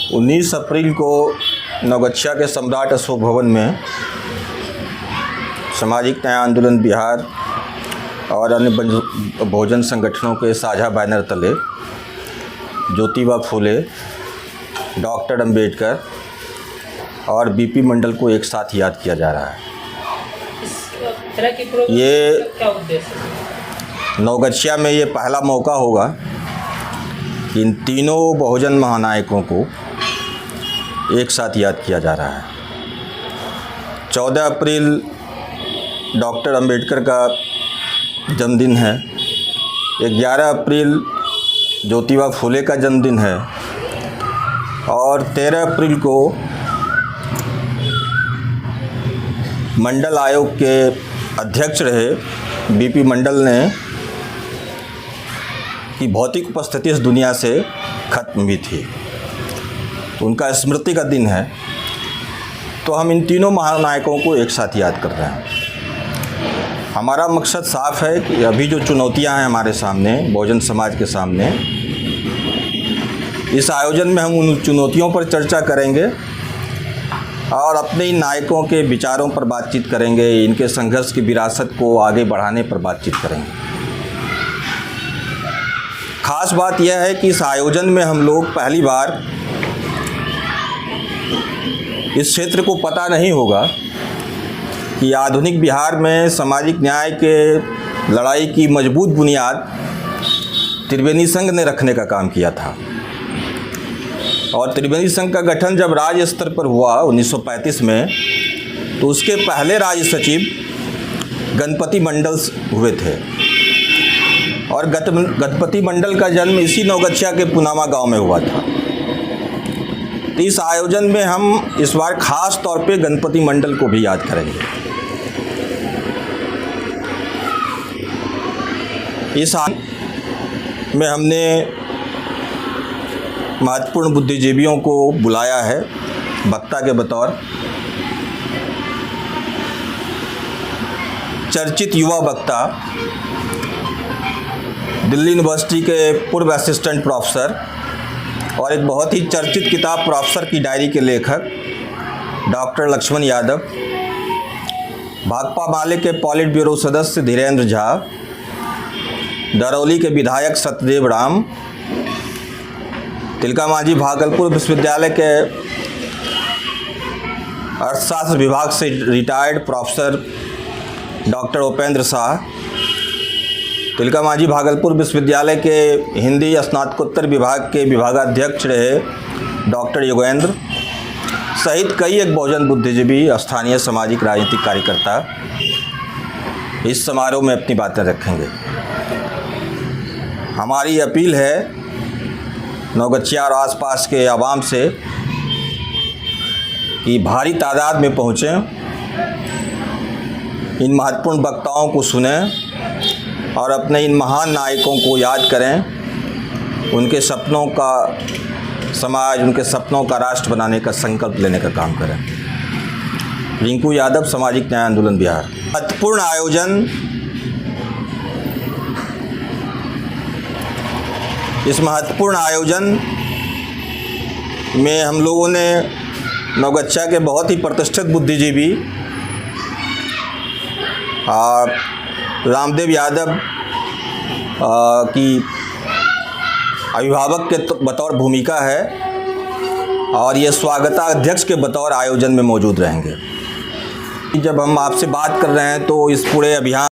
19 अप्रैल को नवगछिया के सम्राट अशोक भवन में सामाजिक न्याय आंदोलन बिहार और अन्य बहुजन संगठनों के साझा बैनर तले ज्योतिबा फूले, डॉक्टर अंबेडकर और बीपी मंडल को एक साथ याद किया जा रहा है। ये क्या उद्देश्य है? नवगछिया में ये पहला मौका होगा कि इन तीनों बहुजन महानायकों को एक साथ याद किया जा रहा है। 14 अप्रैल डॉक्टर अंबेडकर का जन्मदिन है, 11 अप्रैल ज्योतिबा फूले का जन्मदिन है और 13 अप्रैल को मंडल आयोग के अध्यक्ष रहे बीपी मंडल ने की भौतिक उपस्थिति इस दुनिया से खत्म हुई थी, तो उनका स्मृति का दिन है। तो हम इन तीनों महानायकों को एक साथ याद कर रहे हैं। हमारा मकसद साफ है कि अभी जो चुनौतियां हैं हमारे सामने, बहुजन समाज के सामने, इस आयोजन में हम उन चुनौतियों पर चर्चा करेंगे और अपने इन नायकों के विचारों पर बातचीत करेंगे, इनके संघर्ष की विरासत को आगे बढ़ाने पर बातचीत करेंगे। खास बात यह है कि इस आयोजन में हम लोग पहली बार, इस क्षेत्र को पता नहीं होगा कि आधुनिक बिहार में सामाजिक न्याय के लड़ाई की मजबूत बुनियाद त्रिवेणी संघ ने रखने का काम किया था। और त्रिवेणी संघ का गठन जब राज्य स्तर पर हुआ 1935 में, तो उसके पहले राज्य सचिव गणपति मंडल हुए थे और गणपति मंडल का जन्म इसी नवगछिया के पुनामा गांव में हुआ था। तो इस आयोजन में हम इस बार खास तौर पे गणपति मंडल को भी याद करेंगे। इस में हमने महत्वपूर्ण बुद्धिजीवियों को बुलाया है वक्ता के बतौर। चर्चित युवा वक्ता, दिल्ली यूनिवर्सिटी के पूर्व असिस्टेंट प्रोफेसर और एक बहुत ही चर्चित किताब प्रोफेसर की डायरी के लेखक डॉक्टर लक्ष्मण यादव, भाकपा माले के पॉलिट ब्यूरो सदस्य धीरेन्द्र झा, दरौली के विधायक सत्यदेव राम, तिलका मांझी भागलपुर विश्वविद्यालय के अर्थशास्त्र विभाग से retired professor doctor Upendra Shah, Tilka Manjhi Bhagalpur विश्वविद्यालय के हिंदी स्नातकोत्तर विभाग के विभागाध्यक्ष रहे डॉक्टर योगेंद्र, सहित कई एक बहुजन बुद्धिजीवी, स्थानीय सामाजिक राजनीतिक कार्यकर्ता इस समारोह में अपनी बातें रखेंगे। हमारी अपील है नवगछिया और आसपास के आवाम से कि भारी तादाद में पहुँचें, इन महत्वपूर्ण वक्ताओं को सुनें और अपने इन महान नायकों को याद करें, उनके सपनों का समाज, उनके सपनों का राष्ट्र बनाने का संकल्प लेने का काम करें। रिंकू यादव, सामाजिक न्याय आंदोलन बिहार। महत्वपूर्ण आयोजन, इस महत्वपूर्ण आयोजन में हम लोगों ने नवगछिया के बहुत ही प्रतिष्ठित बुद्धिजीवी रामदेव यादव की अभिभावक के बतौर भूमिका है और ये स्वागताध्यक्ष के बतौर आयोजन में मौजूद रहेंगे। जब हम आपसे बात कर रहे हैं तो इस पूरे अभियान